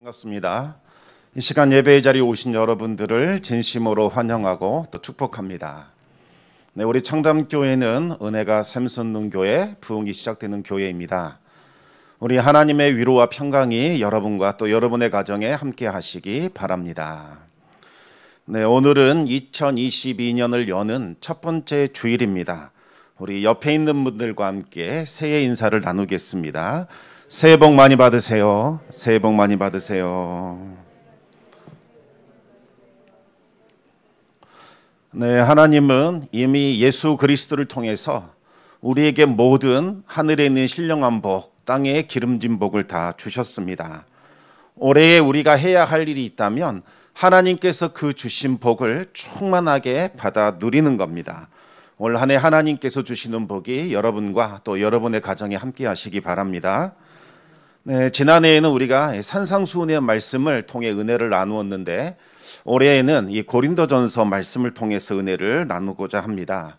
반갑습니다. 이 시간 예배의 자리에 오신 여러분들을 진심으로 환영하고 또 축복합니다. 네, 우리 청담교회는 은혜가 샘솟는 교회, 부흥이 시작되는 교회입니다. 우리 하나님의 위로와 평강이 여러분과 또 여러분의 가정에 함께 하시기 바랍니다. 네, 오늘은 2022년을 여는 첫 번째 주일입니다. 우리 옆에 있는 분들과 함께 새해 인사를 나누겠습니다. 새해 복 많이 받으세요. 새해 복 많이 받으세요. 네, 하나님은 이미 예수 그리스도를 통해서 우리에게 모든 하늘에 있는 신령한 복, 땅에 기름진 복을 다 주셨습니다. 올해에 우리가 해야 할 일이 있다면 하나님께서 그 주신 복을 충만하게 받아 누리는 겁니다. 올 한 해 하나님께서 주시는 복이 여러분과 또 여러분의 가정에 함께 하시기 바랍니다. 네, 지난해에는 우리가 산상수훈의 말씀을 통해 은혜를 나누었는데 올해에는 이 고린도전서 말씀을 통해서 은혜를 나누고자 합니다.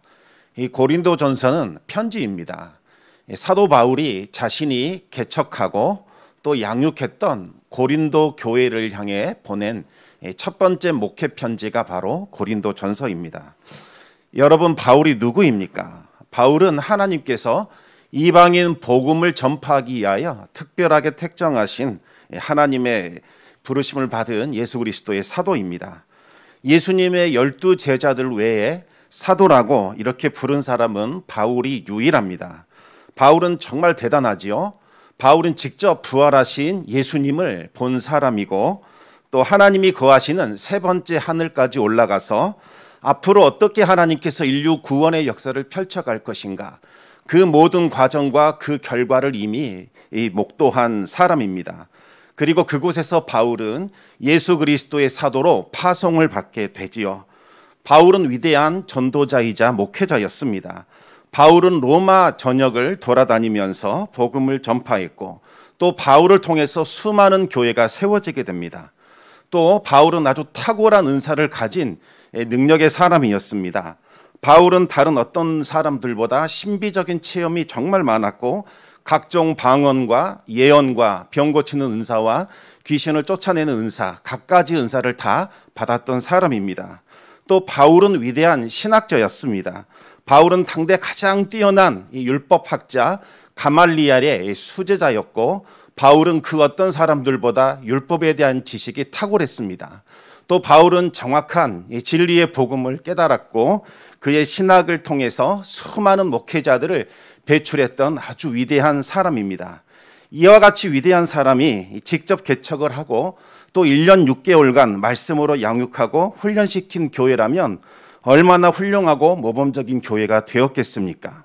이 고린도전서는 편지입니다. 사도 바울이 자신이 개척하고 또 양육했던 고린도 교회를 향해 보낸 첫 번째 목회 편지가 바로 고린도전서입니다. 여러분, 바울이 누구입니까? 바울은 하나님께서 이방인 복음을 전파하기 위하여 특별하게 택정하신 하나님의 부르심을 받은 예수 그리스도의 사도입니다. 예수님의 12 제자들 외에 사도라고 이렇게 부른 사람은 바울이 유일합니다. 바울은 정말 대단하지요. 바울은 직접 부활하신 예수님을 본 사람이고 또 하나님이 거하시는 세 번째 하늘까지 올라가서 앞으로 어떻게 하나님께서 인류 구원의 역사를 펼쳐갈 것인가, 그 모든 과정과 그 결과를 이미 목도한 사람입니다. 그리고 그곳에서 바울은 예수 그리스도의 사도로 파송을 받게 되지요. 바울은 위대한 전도자이자 목회자였습니다. 바울은 로마 전역을 돌아다니면서 복음을 전파했고 또 바울을 통해서 수많은 교회가 세워지게 됩니다. 또 바울은 아주 탁월한 은사를 가진 능력의 사람이었습니다. 바울은 다른 어떤 사람들보다 신비적인 체험이 정말 많았고 각종 방언과 예언과 병 고치는 은사와 귀신을 쫓아내는 은사, 갖가지 은사를 다 받았던 사람입니다. 또 바울은 위대한 신학자였습니다. 바울은 당대 가장 뛰어난 율법학자 가말리엘의 수제자였고 바울은 그 어떤 사람들보다 율법에 대한 지식이 탁월했습니다. 또 바울은 정확한 진리의 복음을 깨달았고 그의 신학을 통해서 수많은 목회자들을 배출했던 아주 위대한 사람입니다. 이와 같이 위대한 사람이 직접 개척을 하고 또 1년 6개월간 말씀으로 양육하고 훈련시킨 교회라면 얼마나 훌륭하고 모범적인 교회가 되었겠습니까?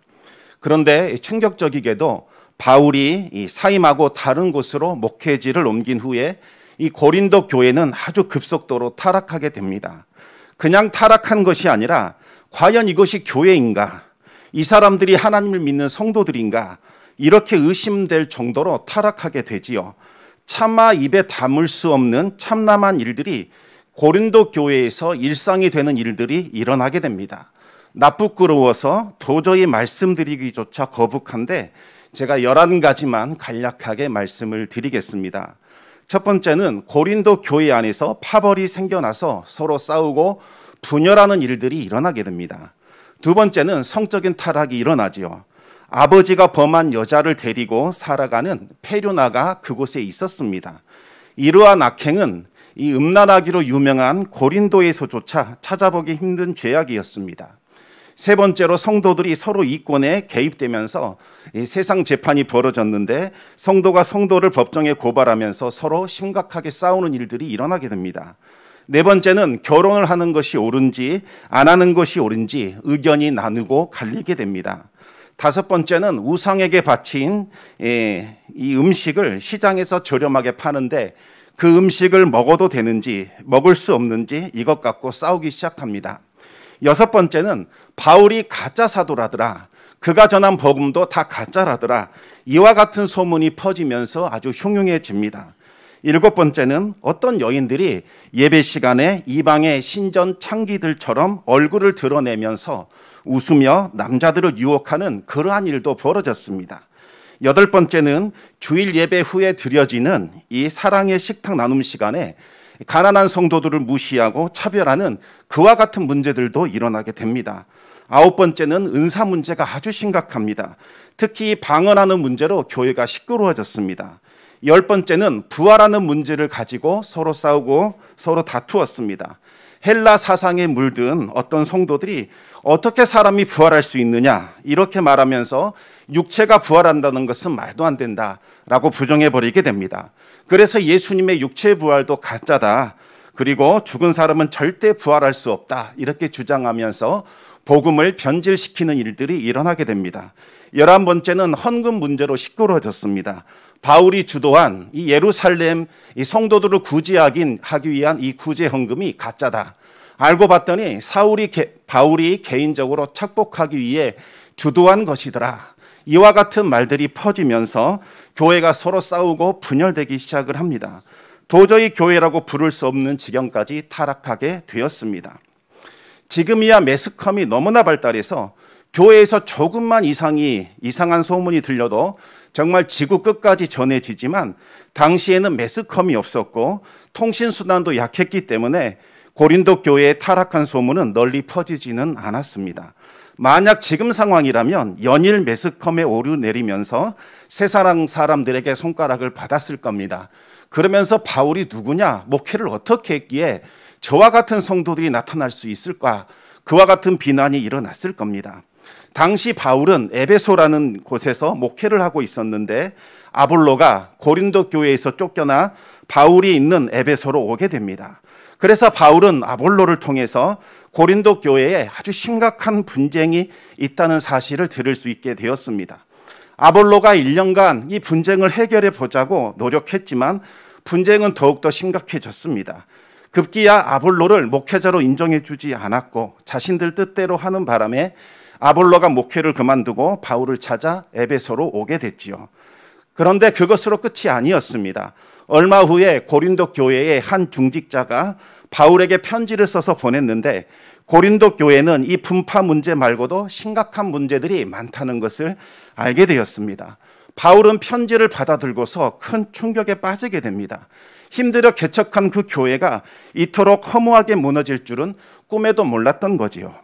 그런데 충격적이게도 바울이 사임하고 다른 곳으로 목회지를 옮긴 후에 이 고린도 교회는 아주 급속도로 타락하게 됩니다. 그냥 타락한 것이 아니라 과연 이것이 교회인가? 이 사람들이 하나님을 믿는 성도들인가? 이렇게 의심될 정도로 타락하게 되지요. 차마 입에 담을 수 없는 참담한 일들이 고린도 교회에서 일상이 되는 일들이 일어나게 됩니다. 나쁘끄러워서 도저히 말씀드리기조차 거북한데 제가 11가지만 간략하게 말씀을 드리겠습니다. 첫 번째는 고린도 교회 안에서 파벌이 생겨나서 서로 싸우고 분열하는 일들이 일어나게 됩니다. 두 번째는 성적인 타락이 일어나지요. 아버지가 범한 여자를 데리고 살아가는 페류나가 그곳에 있었습니다. 이러한 악행은 이 음란하기로 유명한 고린도에서조차 찾아보기 힘든 죄악이었습니다. 세 번째로 성도들이 서로 이권에 개입되면서 세상 재판이 벌어졌는데 성도가 성도를 법정에 고발하면서 서로 심각하게 싸우는 일들이 일어나게 됩니다. 네 번째는 결혼을 하는 것이 옳은지 안 하는 것이 옳은지 의견이 나누고 갈리게 됩니다. 다섯 번째는 우상에게 바친 이 음식을 시장에서 저렴하게 파는데 그 음식을 먹어도 되는지 먹을 수 없는지 이것 갖고 싸우기 시작합니다. 여섯 번째는 바울이 가짜 사도라더라. 그가 전한 복음도 다 가짜라더라. 이와 같은 소문이 퍼지면서 아주 흉흉해집니다. 일곱 번째는 어떤 여인들이 예배 시간에 이방의 신전 창기들처럼 얼굴을 드러내면서 웃으며 남자들을 유혹하는 그러한 일도 벌어졌습니다. 8번째는 주일 예배 후에 드려지는 이 사랑의 식탁 나눔 시간에 가난한 성도들을 무시하고 차별하는 그와 같은 문제들도 일어나게 됩니다. 9번째는 은사 문제가 아주 심각합니다. 특히 방언하는 문제로 교회가 시끄러워졌습니다. 10번째는 부활하는 문제를 가지고 서로 싸우고 서로 다투었습니다. 헬라 사상에 물든 어떤 성도들이 어떻게 사람이 부활할 수 있느냐 이렇게 말하면서 육체가 부활한다는 것은 말도 안 된다라고 부정해버리게 됩니다. 그래서 예수님의 육체 부활도 가짜다. 그리고 죽은 사람은 절대 부활할 수 없다. 이렇게 주장하면서 복음을 변질시키는 일들이 일어나게 됩니다. 11번째는 헌금 문제로 시끄러워졌습니다. 바울이 주도한 이 예루살렘 이 성도들을 구제하기 위한 이 구제 헌금이 가짜다. 알고 봤더니 바울이 개인적으로 착복하기 위해 주도한 것이더라. 이와 같은 말들이 퍼지면서 교회가 서로 싸우고 분열되기 시작을 합니다. 도저히 교회라고 부를 수 없는 지경까지 타락하게 되었습니다. 지금이야 매스컴이 너무나 발달해서 교회에서 조금만 이상한 소문이 들려도 정말 지구 끝까지 전해지지만 당시에는 매스컴이 없었고 통신수단도 약했기 때문에 고린도 교회의 타락한 소문은 널리 퍼지지는 않았습니다. 만약 지금 상황이라면 연일 매스컴에 오르내리면서 세상 사람들에게 손가락을 받았을 겁니다. 그러면서 바울이 누구냐, 목회를 어떻게 했기에 저와 같은 성도들이 나타날 수 있을까, 그와 같은 비난이 일어났을 겁니다. 당시 바울은 에베소라는 곳에서 목회를 하고 있었는데 아볼로가 고린도 교회에서 쫓겨나 바울이 있는 에베소로 오게 됩니다. 그래서 바울은 아볼로를 통해서 고린도 교회에 아주 심각한 분쟁이 있다는 사실을 들을 수 있게 되었습니다. 아볼로가 1년간 이 분쟁을 해결해 보자고 노력했지만 분쟁은 더욱더 심각해졌습니다. 급기야 아볼로를 목회자로 인정해 주지 않았고 자신들 뜻대로 하는 바람에 아볼로가 목회를 그만두고 바울을 찾아 에베소로 오게 됐지요. 그런데 그것으로 끝이 아니었습니다. 얼마 후에 고린도 교회의 한 중직자가 바울에게 편지를 써서 보냈는데 고린도 교회는 이 분파 문제 말고도 심각한 문제들이 많다는 것을 알게 되었습니다. 바울은 편지를 받아들고서 큰 충격에 빠지게 됩니다. 힘들어 개척한 그 교회가 이토록 허무하게 무너질 줄은 꿈에도 몰랐던 거지요.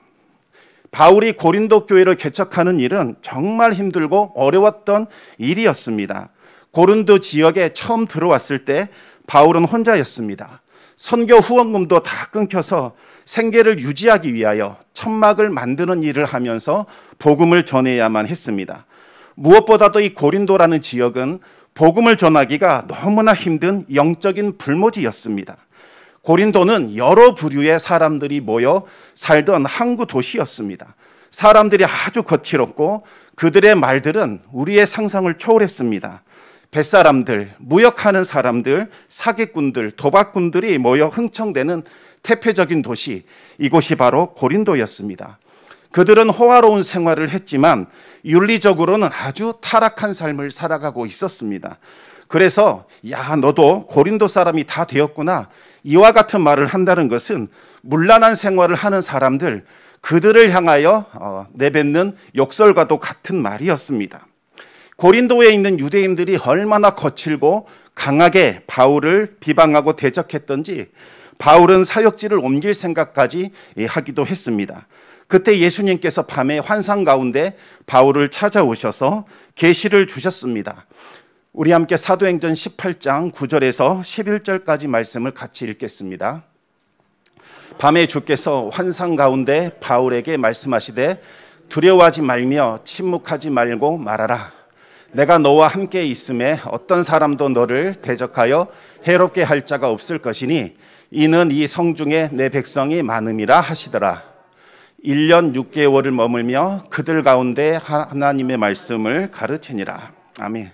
바울이 고린도 교회를 개척하는 일은 정말 힘들고 어려웠던 일이었습니다. 고린도 지역에 처음 들어왔을 때 바울은 혼자였습니다. 선교 후원금도 다 끊겨서 생계를 유지하기 위하여 천막을 만드는 일을 하면서 복음을 전해야만 했습니다. 무엇보다도 이 고린도라는 지역은 복음을 전하기가 너무나 힘든 영적인 불모지였습니다. 고린도는 여러 부류의 사람들이 모여 살던 항구 도시였습니다. 사람들이 아주 거칠었고 그들의 말들은 우리의 상상을 초월했습니다. 뱃사람들, 무역하는 사람들, 사기꾼들, 도박꾼들이 모여 흥청대는 대표적인 도시, 이곳이 바로 고린도였습니다. 그들은 호화로운 생활을 했지만 윤리적으로는 아주 타락한 삶을 살아가고 있었습니다. 그래서 야, 너도 고린도 사람이 다 되었구나, 이와 같은 말을 한다는 것은 문란한 생활을 하는 사람들, 그들을 향하여 내뱉는 욕설과도 같은 말이었습니다. 고린도에 있는 유대인들이 얼마나 거칠고 강하게 바울을 비방하고 대적했던지 바울은 사역지를 옮길 생각까지 하기도 했습니다. 그때 예수님께서 밤에 환상 가운데 바울을 찾아오셔서 계시를 주셨습니다. 우리 함께 사도행전 18장 9절에서 11절까지 말씀을 같이 읽겠습니다. 밤에 주께서 환상 가운데 바울에게 말씀하시되 두려워하지 말며 침묵하지 말고 말하라. 내가 너와 함께 있음에 어떤 사람도 너를 대적하여 해롭게 할 자가 없을 것이니 이는 이 성중에 내 백성이 많음이라 하시더라. 1년 6개월을 머물며 그들 가운데 하나님의 말씀을 가르치니라. 아멘.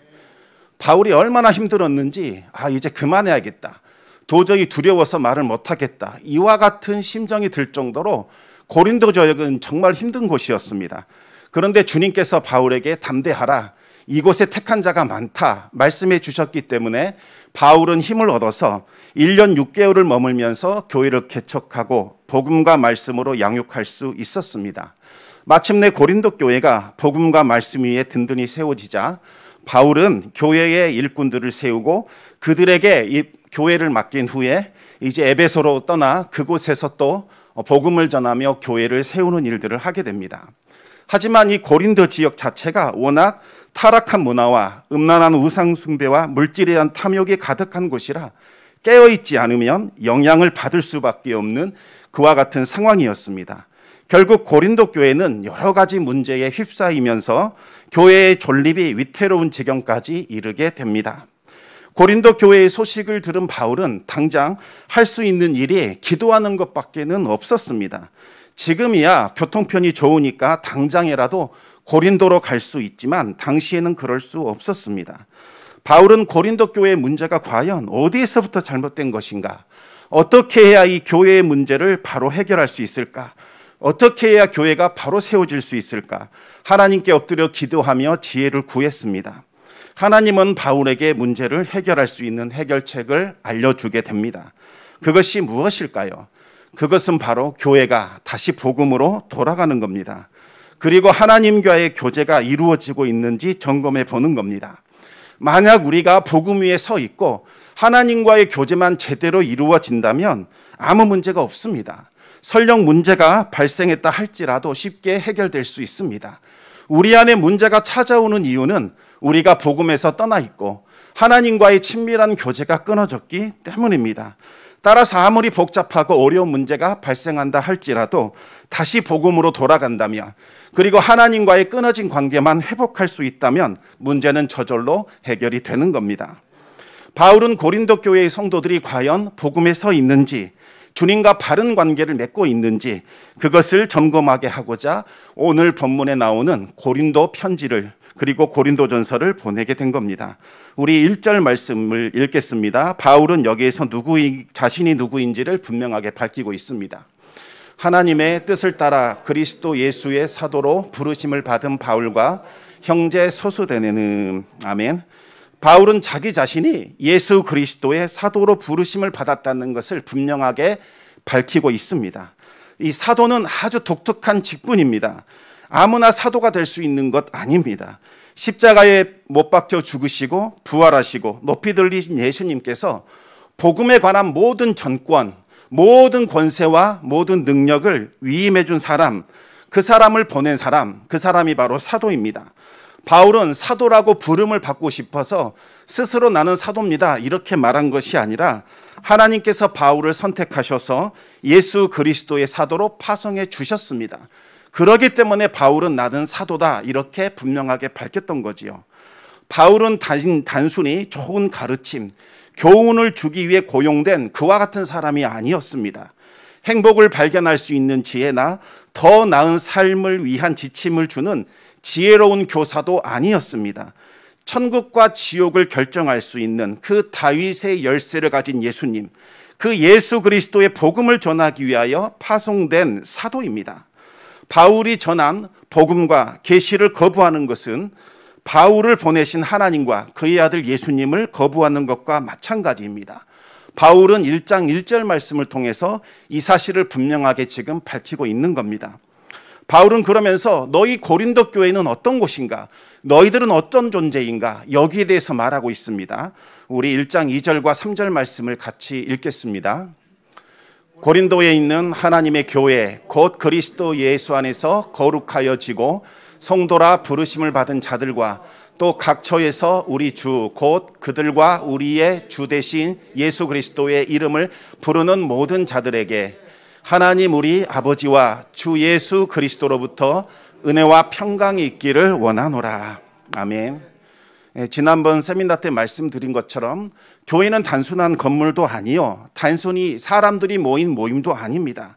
바울이 얼마나 힘들었는지 이제 그만해야겠다, 도저히 두려워서 말을 못하겠다, 이와 같은 심정이 들 정도로 고린도 지역은 정말 힘든 곳이었습니다. 그런데 주님께서 바울에게 담대하라, 이곳에 택한 자가 많다 말씀해 주셨기 때문에 바울은 힘을 얻어서 1년 6개월을 머물면서 교회를 개척하고 복음과 말씀으로 양육할 수 있었습니다. 마침내 고린도 교회가 복음과 말씀 위에 든든히 세워지자 바울은 교회의 일꾼들을 세우고 그들에게 이 교회를 맡긴 후에 이제 에베소로 떠나 그곳에서 또 복음을 전하며 교회를 세우는 일들을 하게 됩니다. 하지만 이 고린도 지역 자체가 워낙 타락한 문화와 음란한 우상 숭배와 물질에 대한 탐욕이 가득한 곳이라 깨어있지 않으면 영향을 받을 수밖에 없는 그와 같은 상황이었습니다. 결국 고린도 교회는 여러 가지 문제에 휩싸이면서 교회의 존립이 위태로운 지경까지 이르게 됩니다. 고린도 교회의 소식을 들은 바울은 당장 할 수 있는 일이 기도하는 것밖에는 없었습니다. 지금이야 교통편이 좋으니까 당장이라도 고린도로 갈 수 있지만 당시에는 그럴 수 없었습니다. 바울은 고린도 교회의 문제가 과연 어디에서부터 잘못된 것인가? 어떻게 해야 이 교회의 문제를 바로 해결할 수 있을까? 어떻게 해야 교회가 바로 세워질 수 있을까? 하나님께 엎드려 기도하며 지혜를 구했습니다. 하나님은 바울에게 문제를 해결할 수 있는 해결책을 알려주게 됩니다. 그것이 무엇일까요? 그것은 바로 교회가 다시 복음으로 돌아가는 겁니다. 그리고 하나님과의 교제가 이루어지고 있는지 점검해 보는 겁니다. 만약 우리가 복음 위에 서 있고 하나님과의 교제만 제대로 이루어진다면 아무 문제가 없습니다. 설령 문제가 발생했다 할지라도 쉽게 해결될 수 있습니다. 우리 안에 문제가 찾아오는 이유는 우리가 복음에서 떠나 있고 하나님과의 친밀한 교제가 끊어졌기 때문입니다. 따라서 아무리 복잡하고 어려운 문제가 발생한다 할지라도 다시 복음으로 돌아간다면, 그리고 하나님과의 끊어진 관계만 회복할 수 있다면 문제는 저절로 해결이 되는 겁니다. 바울은 고린도 교회의 성도들이 과연 복음에 서 있는지, 주님과 바른 관계를 맺고 있는지 그것을 점검하게 하고자 오늘 본문에 나오는 고린도 편지를, 그리고 고린도전서를 보내게 된 겁니다. 우리 1절 말씀을 읽겠습니다. 바울은 여기에서 자신이 누구인지를 분명하게 밝히고 있습니다. 하나님의 뜻을 따라 그리스도 예수의 사도로 부르심을 받은 바울과 형제 소수대네는. 아멘. 바울은 자기 자신이 예수 그리스도의 사도로 부르심을 받았다는 것을 분명하게 밝히고 있습니다. 이 사도는 아주 독특한 직분입니다. 아무나 사도가 될 수 있는 것 아닙니다. 십자가에 못 박혀 죽으시고 부활하시고 높이 들리신 예수님께서 복음에 관한 모든 전권, 모든 권세와 모든 능력을 위임해 준 사람, 그 사람을 보낸 사람, 그 사람이 바로 사도입니다. 바울은 사도라고 부름을 받고 싶어서 스스로 나는 사도입니다 이렇게 말한 것이 아니라 하나님께서 바울을 선택하셔서 예수 그리스도의 사도로 파송해 주셨습니다. 그렇기 때문에 바울은 나는 사도다 이렇게 분명하게 밝혔던 거지요. 바울은 단순히 좋은 가르침, 교훈을 주기 위해 고용된 그와 같은 사람이 아니었습니다. 행복을 발견할 수 있는 지혜나 더 나은 삶을 위한 지침을 주는 지혜로운 교사도 아니었습니다. 천국과 지옥을 결정할 수 있는 그 다윗의 열쇠를 가진 예수님, 그 예수 그리스도의 복음을 전하기 위하여 파송된 사도입니다. 바울이 전한 복음과 계시를 거부하는 것은 바울을 보내신 하나님과 그의 아들 예수님을 거부하는 것과 마찬가지입니다. 바울은 1장 1절 말씀을 통해서 이 사실을 분명하게 지금 밝히고 있는 겁니다. 바울은 그러면서 너희 고린도 교회는 어떤 곳인가? 너희들은 어떤 존재인가? 여기에 대해서 말하고 있습니다. 우리 1장 2절과 3절 말씀을 같이 읽겠습니다. 고린도에 있는 하나님의 교회 곧 그리스도 예수 안에서 거룩하여지고 성도라 부르심을 받은 자들과 또 각처에서 우리 주 곧 그들과 우리의 주 대신 예수 그리스도의 이름을 부르는 모든 자들에게 하나님 우리 아버지와 주 예수 그리스도로부터 은혜와 평강이 있기를 원하노라. 아멘. 지난번 세미나 때 말씀드린 것처럼 교회는 단순한 건물도 아니요, 단순히 사람들이 모인 모임도 아닙니다.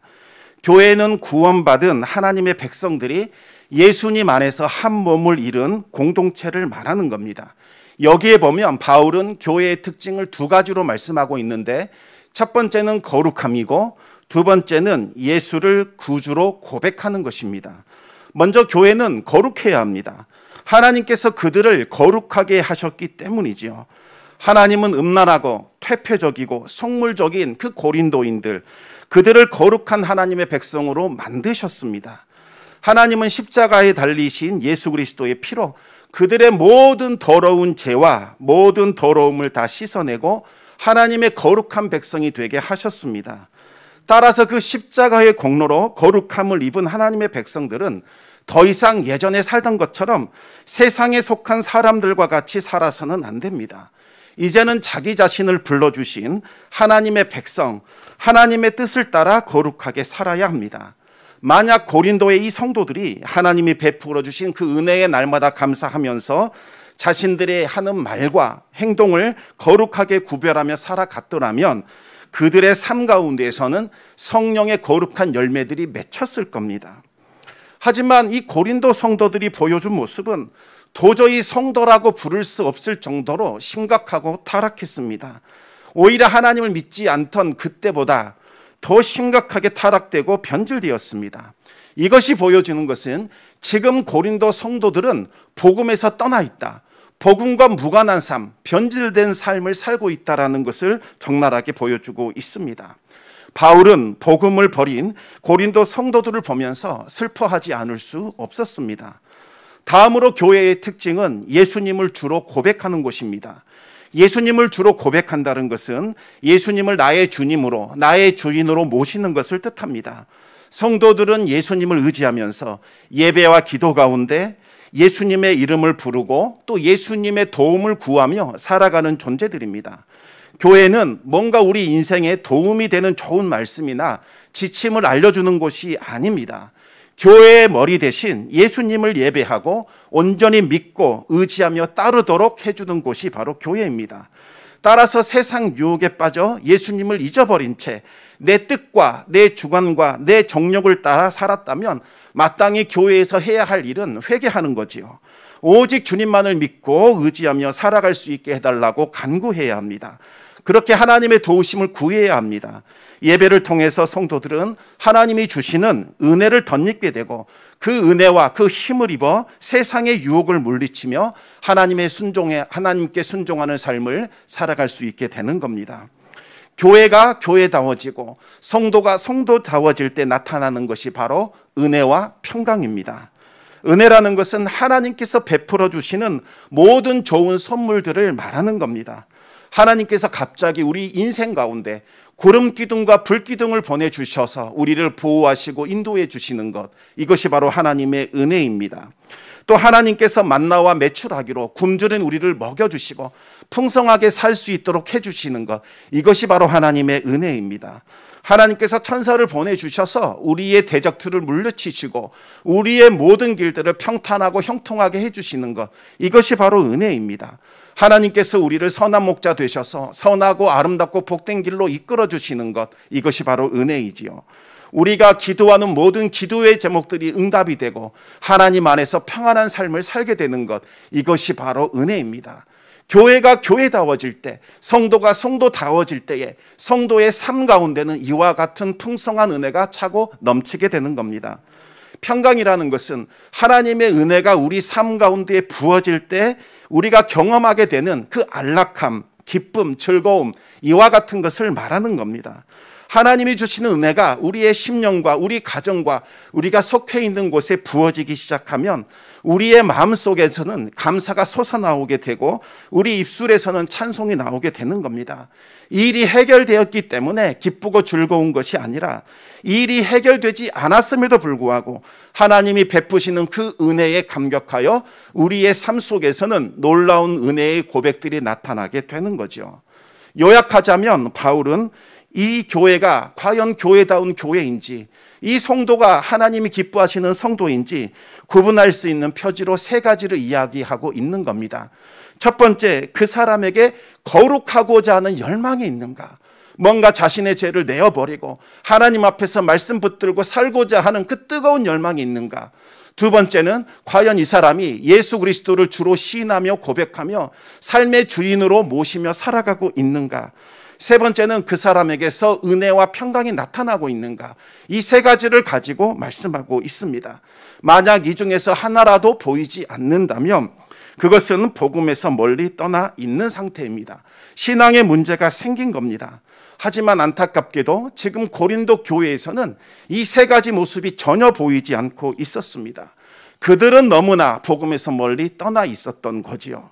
교회는 구원받은 하나님의 백성들이 예수님 안에서 한 몸을 이룬 공동체를 말하는 겁니다. 여기에 보면 바울은 교회의 특징을 두 가지로 말씀하고 있는데, 첫 번째는 거룩함이고 두 번째는 예수를 구주로 고백하는 것입니다. 먼저 교회는 거룩해야 합니다. 하나님께서 그들을 거룩하게 하셨기 때문이지요. 하나님은 음란하고 퇴폐적이고 속물적인 그 고린도인들, 그들을 거룩한 하나님의 백성으로 만드셨습니다. 하나님은 십자가에 달리신 예수 그리스도의 피로 그들의 모든 더러운 죄와 모든 더러움을 다 씻어내고 하나님의 거룩한 백성이 되게 하셨습니다. 따라서 그 십자가의 공로로 거룩함을 입은 하나님의 백성들은 더 이상 예전에 살던 것처럼 세상에 속한 사람들과 같이 살아서는 안 됩니다. 이제는 자기 자신을 불러주신 하나님의 백성, 하나님의 뜻을 따라 거룩하게 살아야 합니다. 만약 고린도의 이 성도들이 하나님이 베풀어 주신 그 은혜의 날마다 감사하면서 자신들의 하는 말과 행동을 거룩하게 구별하며 살아갔더라면 그들의 삶 가운데에서는 성령의 거룩한 열매들이 맺혔을 겁니다. 하지만 이 고린도 성도들이 보여준 모습은 도저히 성도라고 부를 수 없을 정도로 심각하고 타락했습니다. 오히려 하나님을 믿지 않던 그때보다 더 심각하게 타락되고 변질되었습니다. 이것이 보여주는 것은 지금 고린도 성도들은 복음에서 떠나 있다, 복음과 무관한 삶, 변질된 삶을 살고 있다는 것을 적나라하게 보여주고 있습니다. 바울은 복음을 버린 고린도 성도들을 보면서 슬퍼하지 않을 수 없었습니다. 다음으로 교회의 특징은 예수님을 주로 고백하는 곳입니다. 예수님을 주로 고백한다는 것은 예수님을 나의 주님으로, 나의 주인으로 모시는 것을 뜻합니다. 성도들은 예수님을 의지하면서 예배와 기도 가운데 예수님의 이름을 부르고 또 예수님의 도움을 구하며 살아가는 존재들입니다. 교회는 뭔가 우리 인생에 도움이 되는 좋은 말씀이나 지침을 알려주는 곳이 아닙니다. 교회의 머리 대신 예수님을 예배하고 온전히 믿고 의지하며 따르도록 해주는 곳이 바로 교회입니다. 따라서 세상 유혹에 빠져 예수님을 잊어버린 채 내 뜻과 내 주관과 내 정욕을 따라 살았다면 마땅히 교회에서 해야 할 일은 회개하는 거지요. 오직 주님만을 믿고 의지하며 살아갈 수 있게 해달라고 간구해야 합니다. 그렇게 하나님의 도우심을 구해야 합니다. 예배를 통해서 성도들은 하나님이 주시는 은혜를 덧입게 되고 그 은혜와 그 힘을 입어 세상의 유혹을 물리치며 하나님께 순종하는 삶을 살아갈 수 있게 되는 겁니다. 교회가 교회다워지고 성도가 성도다워질 때 나타나는 것이 바로 은혜와 평강입니다. 은혜라는 것은 하나님께서 베풀어 주시는 모든 좋은 선물들을 말하는 겁니다. 하나님께서 갑자기 우리 인생 가운데 구름 기둥과 불 기둥을 보내주셔서 우리를 보호하시고 인도해 주시는 것, 이것이 바로 하나님의 은혜입니다. 또 하나님께서 만나와 매출하기로 굶주린 우리를 먹여주시고 풍성하게 살 수 있도록 해주시는 것, 이것이 바로 하나님의 은혜입니다. 하나님께서 천사를 보내주셔서 우리의 대적들을 물리치시고 우리의 모든 길들을 평탄하고 형통하게 해주시는 것, 이것이 바로 은혜입니다. 하나님께서 우리를 선한 목자 되셔서 선하고 아름답고 복된 길로 이끌어 주시는 것, 이것이 바로 은혜이지요. 우리가 기도하는 모든 기도의 제목들이 응답이 되고 하나님 안에서 평안한 삶을 살게 되는 것, 이것이 바로 은혜입니다. 교회가 교회다워질 때, 성도가 성도다워질 때에 성도의 삶 가운데는 이와 같은 풍성한 은혜가 차고 넘치게 되는 겁니다. 평강이라는 것은 하나님의 은혜가 우리 삶 가운데 부어질 때 우리가 경험하게 되는 그 안락함, 기쁨, 즐거움, 이와 같은 것을 말하는 겁니다. 하나님이 주시는 은혜가 우리의 심령과 우리 가정과 우리가 속해 있는 곳에 부어지기 시작하면 우리의 마음속에서는 감사가 솟아나오게 되고 우리 입술에서는 찬송이 나오게 되는 겁니다. 이 일이 해결되었기 때문에 기쁘고 즐거운 것이 아니라 이 일이 해결되지 않았음에도 불구하고 하나님이 베푸시는 그 은혜에 감격하여 우리의 삶 속에서는 놀라운 은혜의 고백들이 나타나게 되는 거죠. 요약하자면 바울은 이 교회가 과연 교회다운 교회인지, 이 성도가 하나님이 기뻐하시는 성도인지 구분할 수 있는 표지로 세 가지를 이야기하고 있는 겁니다. 첫 번째, 그 사람에게 거룩하고자 하는 열망이 있는가? 뭔가 자신의 죄를 내어버리고 하나님 앞에서 말씀 붙들고 살고자 하는 그 뜨거운 열망이 있는가? 두 번째는 과연 이 사람이 예수 그리스도를 주로 시인하며 고백하며 삶의 주인으로 모시며 살아가고 있는가? 세 번째는 그 사람에게서 은혜와 평강이 나타나고 있는가? 이 세 가지를 가지고 말씀하고 있습니다. 만약 이 중에서 하나라도 보이지 않는다면 그것은 복음에서 멀리 떠나 있는 상태입니다. 신앙의 문제가 생긴 겁니다. 하지만 안타깝게도 지금 고린도 교회에서는 이 세 가지 모습이 전혀 보이지 않고 있었습니다. 그들은 너무나 복음에서 멀리 떠나 있었던 거지요.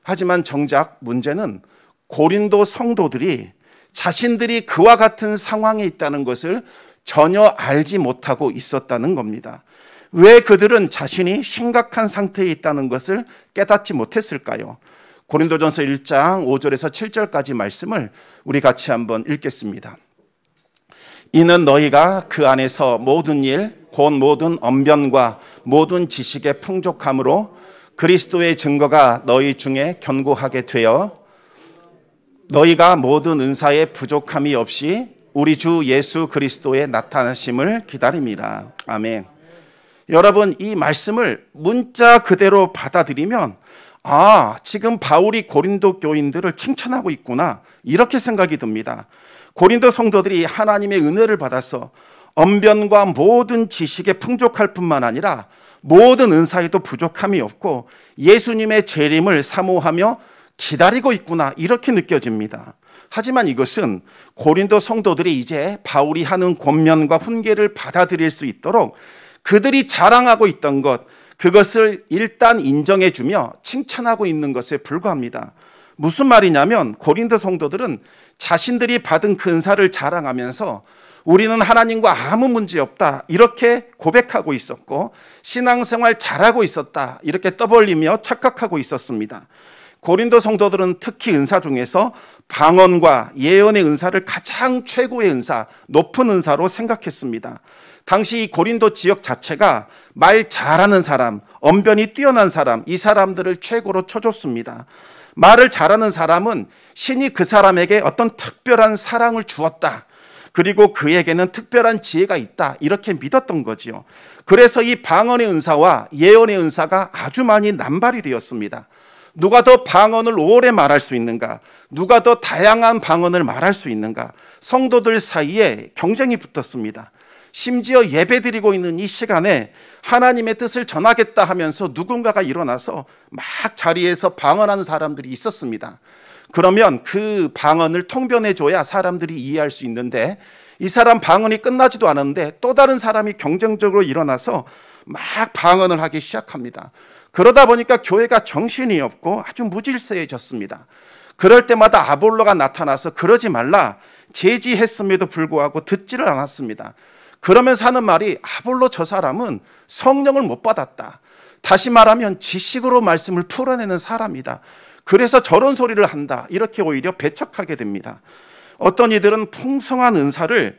하지만 정작 문제는 고린도 성도들이 자신들이 그와 같은 상황에 있다는 것을 전혀 알지 못하고 있었다는 겁니다. 왜 그들은 자신이 심각한 상태에 있다는 것을 깨닫지 못했을까요? 고린도전서 1장 5절에서 7절까지 말씀을 우리 같이 한번 읽겠습니다. 이는 너희가 그 안에서 모든 일, 곧 모든 언변과 모든 지식의 풍족함으로 그리스도의 증거가 너희 중에 견고하게 되어 너희가 모든 은사의 부족함이 없이 우리 주 예수 그리스도의 나타나심을 기다립니다. 아멘. 여러분, 이 말씀을 문자 그대로 받아들이면 지금 바울이 고린도 교인들을 칭찬하고 있구나, 이렇게 생각이 듭니다. 고린도 성도들이 하나님의 은혜를 받아서 언변과 모든 지식에 풍족할 뿐만 아니라 모든 은사에도 부족함이 없고 예수님의 재림을 사모하며 기다리고 있구나, 이렇게 느껴집니다. 하지만 이것은 고린도 성도들이 이제 바울이 하는 권면과 훈계를 받아들일 수 있도록 그들이 자랑하고 있던 것, 그것을 일단 인정해주며 칭찬하고 있는 것에 불과합니다. 무슨 말이냐면 고린도 성도들은 자신들이 받은 그 은사를 자랑하면서 우리는 하나님과 아무 문제 없다, 이렇게 고백하고 있었고 신앙생활 잘하고 있었다, 이렇게 떠벌리며 착각하고 있었습니다. 고린도 성도들은 특히 은사 중에서 방언과 예언의 은사를 가장 최고의 은사, 높은 은사로 생각했습니다. 당시 이 고린도 지역 자체가 말 잘하는 사람, 언변이 뛰어난 사람, 이 사람들을 최고로 쳐줬습니다. 말을 잘하는 사람은 신이 그 사람에게 어떤 특별한 사랑을 주었다, 그리고 그에게는 특별한 지혜가 있다, 이렇게 믿었던 거지요. 그래서 이 방언의 은사와 예언의 은사가 아주 많이 남발이 되었습니다. 누가 더 방언을 오래 말할 수 있는가, 누가 더 다양한 방언을 말할 수 있는가, 성도들 사이에 경쟁이 붙었습니다. 심지어 예배드리고 있는 이 시간에 하나님의 뜻을 전하겠다 하면서 누군가가 일어나서 막 자리에서 방언하는 사람들이 있었습니다. 그러면 그 방언을 통변해줘야 사람들이 이해할 수 있는데 이 사람 방언이 끝나지도 않았는데 또 다른 사람이 경쟁적으로 일어나서 막 방언을 하기 시작합니다. 그러다 보니까 교회가 정신이 없고 아주 무질서해졌습니다. 그럴 때마다 아볼로가 나타나서 그러지 말라 제지했음에도 불구하고 듣지를 않았습니다. 그러면서 하는 말이 아볼로 저 사람은 성령을 못 받았다, 다시 말하면 지식으로 말씀을 풀어내는 사람이다, 그래서 저런 소리를 한다, 이렇게 오히려 배척하게 됩니다. 어떤 이들은 풍성한 은사를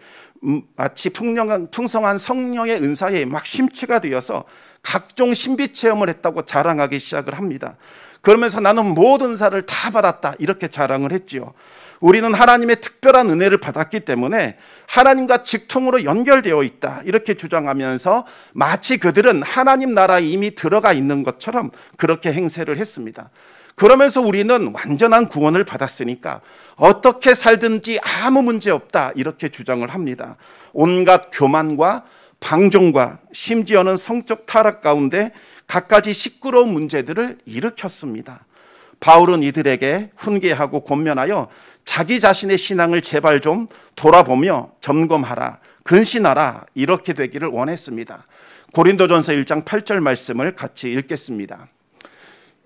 마치 풍성한 성령의 은사에 막 심취가 되어서 각종 신비 체험을 했다고 자랑하기 시작을 합니다. 그러면서 나는 모든 은사를 다 받았다, 이렇게 자랑을 했지요. 우리는 하나님의 특별한 은혜를 받았기 때문에 하나님과 직통으로 연결되어 있다, 이렇게 주장하면서 마치 그들은 하나님 나라에 이미 들어가 있는 것처럼 그렇게 행세를 했습니다. 그러면서 우리는 완전한 구원을 받았으니까 어떻게 살든지 아무 문제 없다, 이렇게 주장을 합니다. 온갖 교만과 방종과 심지어는 성적 타락 가운데 갖가지 시끄러운 문제들을 일으켰습니다. 바울은 이들에게 훈계하고 권면하여 자기 자신의 신앙을 제발 좀 돌아보며 점검하라, 근신하라, 이렇게 되기를 원했습니다. 고린도전서 1장 8절 말씀을 같이 읽겠습니다.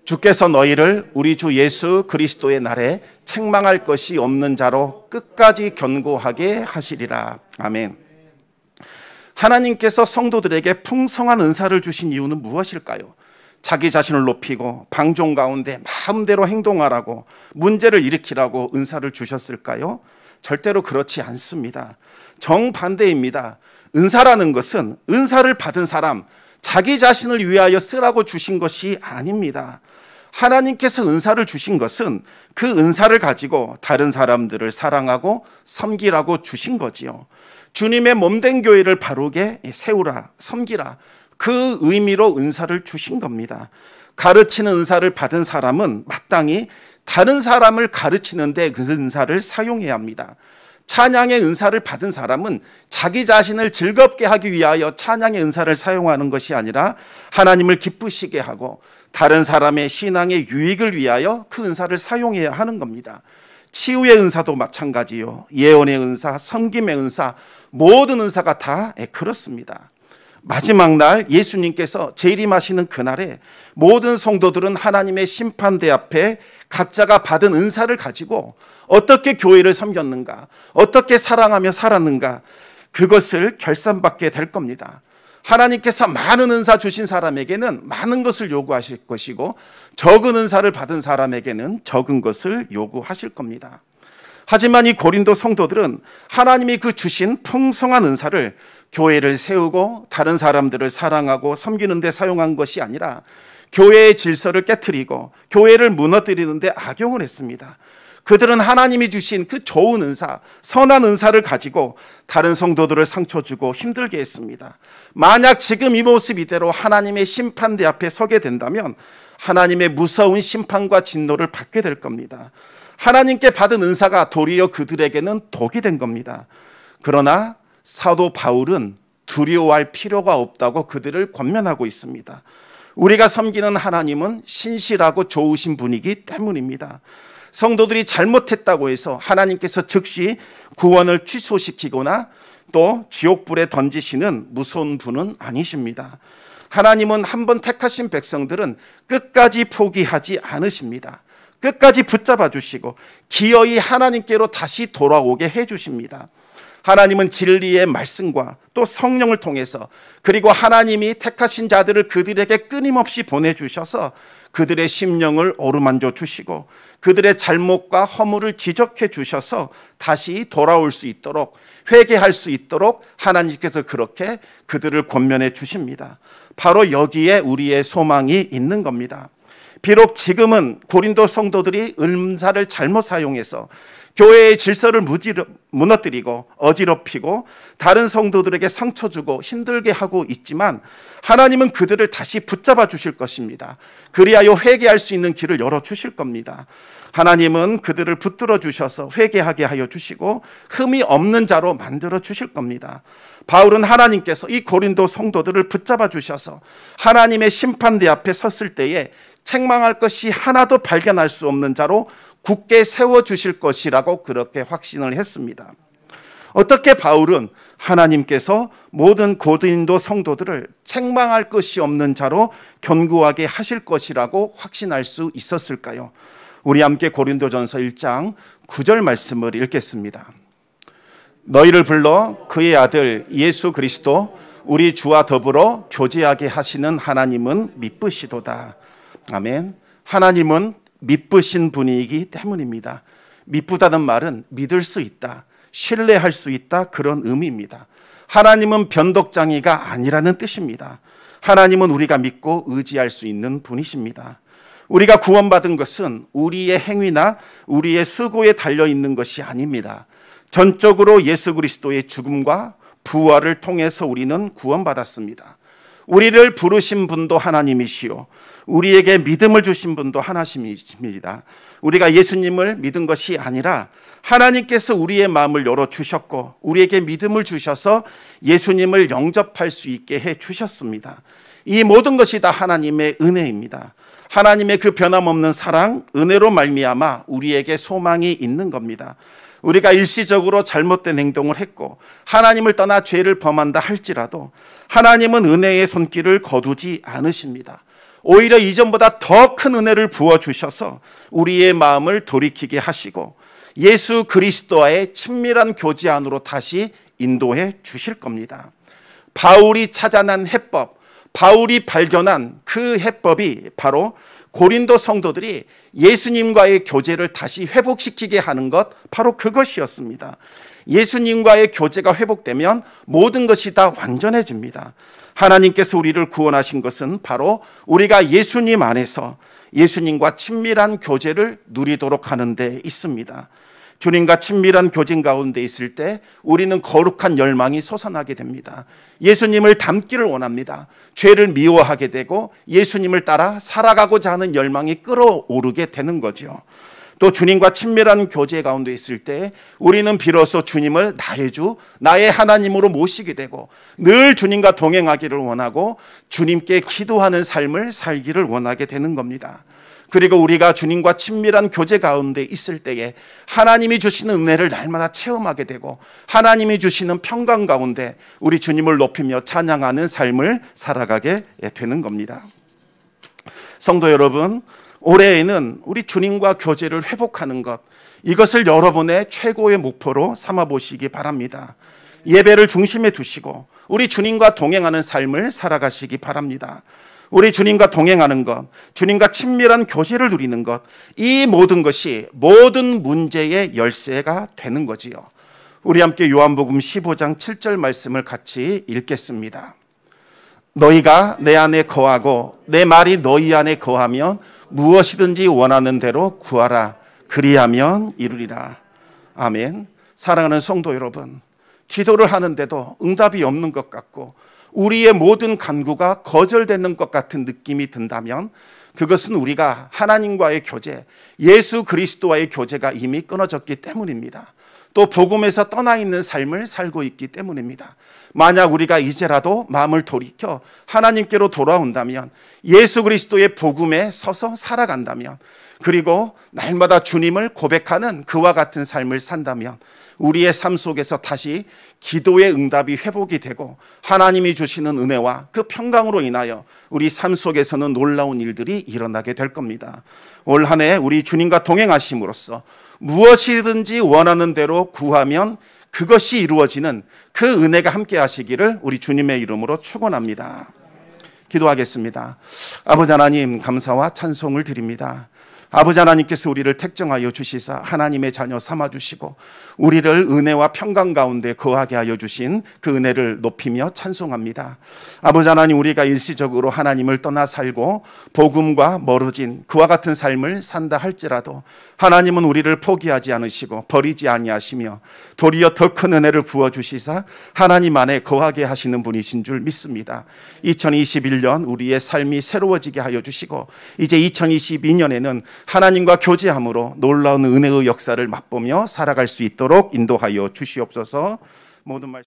주께서 너희를 우리 주 예수 그리스도의 날에 책망할 것이 없는 자로 끝까지 견고하게 하시리라. 아멘. 하나님께서 성도들에게 풍성한 은사를 주신 이유는 무엇일까요? 자기 자신을 높이고 방종 가운데 마음대로 행동하라고, 문제를 일으키라고 은사를 주셨을까요? 절대로 그렇지 않습니다. 정반대입니다. 은사라는 것은 은사를 받은 사람, 자기 자신을 위하여 쓰라고 주신 것이 아닙니다. 하나님께서 은사를 주신 것은 그 은사를 가지고 다른 사람들을 사랑하고 섬기라고 주신 거지요. 주님의 몸된 교회를 바르게 세우라, 섬기라, 그 의미로 은사를 주신 겁니다. 가르치는 은사를 받은 사람은 마땅히 다른 사람을 가르치는데 그 은사를 사용해야 합니다. 찬양의 은사를 받은 사람은 자기 자신을 즐겁게 하기 위하여 찬양의 은사를 사용하는 것이 아니라 하나님을 기쁘시게 하고 다른 사람의 신앙의 유익을 위하여 그 은사를 사용해야 하는 겁니다. 치유의 은사도 마찬가지요. 예언의 은사, 섬김의 은사, 모든 은사가 다 그렇습니다. 마지막 날 예수님께서 재림하시는 그날에 모든 성도들은 하나님의 심판대 앞에 각자가 받은 은사를 가지고 어떻게 교회를 섬겼는가, 어떻게 사랑하며 살았는가, 그것을 결산받게 될 겁니다. 하나님께서 많은 은사 주신 사람에게는 많은 것을 요구하실 것이고, 적은 은사를 받은 사람에게는 적은 것을 요구하실 겁니다. 하지만 이 고린도 성도들은 하나님이 그 주신 풍성한 은사를 교회를 세우고 다른 사람들을 사랑하고 섬기는 데 사용한 것이 아니라 교회의 질서를 깨트리고 교회를 무너뜨리는 데 악용을 했습니다. 그들은 하나님이 주신 그 좋은 은사, 선한 은사를 가지고 다른 성도들을 상처 주고 힘들게 했습니다. 만약 지금 이 모습 이대로 하나님의 심판대 앞에 서게 된다면 하나님의 무서운 심판과 진노를 받게 될 겁니다. 하나님께 받은 은사가 도리어 그들에게는 독이 된 겁니다. 그러나 사도 바울은 두려워할 필요가 없다고 그들을 권면하고 있습니다. 우리가 섬기는 하나님은 신실하고 좋으신 분이기 때문입니다. 성도들이 잘못했다고 해서 하나님께서 즉시 구원을 취소시키거나 또 지옥불에 던지시는 무서운 분은 아니십니다. 하나님은 한번 택하신 백성들은 끝까지 포기하지 않으십니다. 끝까지 붙잡아 주시고 기어이 하나님께로 다시 돌아오게 해 주십니다. 하나님은 진리의 말씀과 또 성령을 통해서, 그리고 하나님이 택하신 자들을 그들에게 끊임없이 보내주셔서 그들의 심령을 어루만져 주시고 그들의 잘못과 허물을 지적해 주셔서 다시 돌아올 수 있도록, 회개할 수 있도록 하나님께서 그렇게 그들을 권면해 주십니다. 바로 여기에 우리의 소망이 있는 겁니다. 비록 지금은 고린도 성도들이 은사를 잘못 사용해서 교회의 질서를 무너뜨리고 어지럽히고 다른 성도들에게 상처 주고 힘들게 하고 있지만 하나님은 그들을 다시 붙잡아 주실 것입니다. 그리하여 회개할 수 있는 길을 열어 주실 겁니다. 하나님은 그들을 붙들어 주셔서 회개하게 하여 주시고 흠이 없는 자로 만들어 주실 겁니다. 바울은 하나님께서 이 고린도 성도들을 붙잡아 주셔서 하나님의 심판대 앞에 섰을 때에 책망할 것이 하나도 발견할 수 없는 자로 굳게 세워주실 것이라고 그렇게 확신을 했습니다. 어떻게 바울은 하나님께서 모든 고린도 성도들을 책망할 것이 없는 자로 견고하게 하실 것이라고 확신할 수 있었을까요? 우리 함께 고린도전서 1장 9절 말씀을 읽겠습니다. 너희를 불러 그의 아들 예수 그리스도 우리 주와 더불어 교제하게 하시는 하나님은 미쁘시도다. 아멘. 하나님은 미쁘신 분이기 때문입니다. 미쁘다는 말은 믿을 수 있다, 신뢰할 수 있다, 그런 의미입니다. 하나님은 변덕장이가 아니라는 뜻입니다. 하나님은 우리가 믿고 의지할 수 있는 분이십니다. 우리가 구원받은 것은 우리의 행위나 우리의 수고에 달려있는 것이 아닙니다. 전적으로 예수 그리스도의 죽음과 부활을 통해서 우리는 구원받았습니다. 우리를 부르신 분도 하나님이시요 우리에게 믿음을 주신 분도 하나님이십니다. 우리가 예수님을 믿은 것이 아니라 하나님께서 우리의 마음을 열어주셨고 우리에게 믿음을 주셔서 예수님을 영접할 수 있게 해주셨습니다. 이 모든 것이 다 하나님의 은혜입니다. 하나님의 그 변함없는 사랑, 은혜로 말미암아 우리에게 소망이 있는 겁니다. 우리가 일시적으로 잘못된 행동을 했고 하나님을 떠나 죄를 범한다 할지라도 하나님은 은혜의 손길을 거두지 않으십니다. 오히려 이전보다 더 큰 은혜를 부어주셔서 우리의 마음을 돌이키게 하시고 예수 그리스도와의 친밀한 교제 안으로 다시 인도해 주실 겁니다. 바울이 찾아난 해법, 바울이 발견한 그 해법이 바로 고린도 성도들이 예수님과의 교제를 다시 회복시키게 하는 것, 바로 그것이었습니다. 예수님과의 교제가 회복되면 모든 것이 다 완전해집니다. 하나님께서 우리를 구원하신 것은 바로 우리가 예수님 안에서 예수님과 친밀한 교제를 누리도록 하는 데 있습니다. 주님과 친밀한 교제 가운데 있을 때 우리는 거룩한 열망이 솟아나게 됩니다. 예수님을 닮기를 원합니다. 죄를 미워하게 되고 예수님을 따라 살아가고자 하는 열망이 끓어오르게 되는 거죠. 또 주님과 친밀한 교제 가운데 있을 때 우리는 비로소 주님을 나의 주, 나의 하나님으로 모시게 되고 늘 주님과 동행하기를 원하고 주님께 기도하는 삶을 살기를 원하게 되는 겁니다. 그리고 우리가 주님과 친밀한 교제 가운데 있을 때에 하나님이 주시는 은혜를 날마다 체험하게 되고 하나님이 주시는 평강 가운데 우리 주님을 높이며 찬양하는 삶을 살아가게 되는 겁니다. 성도 여러분, 올해에는 우리 주님과 교제를 회복하는 것, 이것을 여러분의 최고의 목표로 삼아 보시기 바랍니다. 예배를 중심에 두시고 우리 주님과 동행하는 삶을 살아가시기 바랍니다. 우리 주님과 동행하는 것, 주님과 친밀한 교제를 누리는 것, 이 모든 것이 모든 문제의 열쇠가 되는 거지요. 우리 함께 요한복음 15장 7절 말씀을 같이 읽겠습니다. 너희가 내 안에 거하고 내 말이 너희 안에 거하면 무엇이든지 원하는 대로 구하라. 그리하면 이루리라. 아멘. 사랑하는 성도 여러분, 기도를 하는데도 응답이 없는 것 같고 우리의 모든 간구가 거절되는 것 같은 느낌이 든다면 그것은 우리가 하나님과의 교제, 예수 그리스도와의 교제가 이미 끊어졌기 때문입니다. 또 복음에서 떠나 있는 삶을 살고 있기 때문입니다. 만약 우리가 이제라도 마음을 돌이켜 하나님께로 돌아온다면, 예수 그리스도의 복음에 서서 살아간다면, 그리고 날마다 주님을 고백하는 그와 같은 삶을 산다면 우리의 삶 속에서 다시 기도의 응답이 회복이 되고 하나님이 주시는 은혜와 그 평강으로 인하여 우리 삶 속에서는 놀라운 일들이 일어나게 될 겁니다. 올 한 해 우리 주님과 동행하심으로써 무엇이든지 원하는 대로 구하면 그것이 이루어지는 그 은혜가 함께 하시기를 우리 주님의 이름으로 축원합니다. 기도하겠습니다. 아버지 하나님, 감사와 찬송을 드립니다. 아버지 하나님께서 우리를 택정하여 주시사 하나님의 자녀 삼아주시고 우리를 은혜와 평강 가운데 거하게 하여 주신 그 은혜를 높이며 찬송합니다. 아버지 하나님, 우리가 일시적으로 하나님을 떠나 살고 복음과 멀어진 그와 같은 삶을 산다 할지라도 하나님은 우리를 포기하지 않으시고 버리지 아니하시며 도리어 더 큰 은혜를 부어주시사 하나님 안에 거하게 하시는 분이신 줄 믿습니다. 2021년 우리의 삶이 새로워지게 하여 주시고 이제 2022년에는 하나님과 교제함으로 놀라운 은혜의 역사를 맛보며 살아갈 수 있도록 인도하여 주시옵소서. 모든 말씀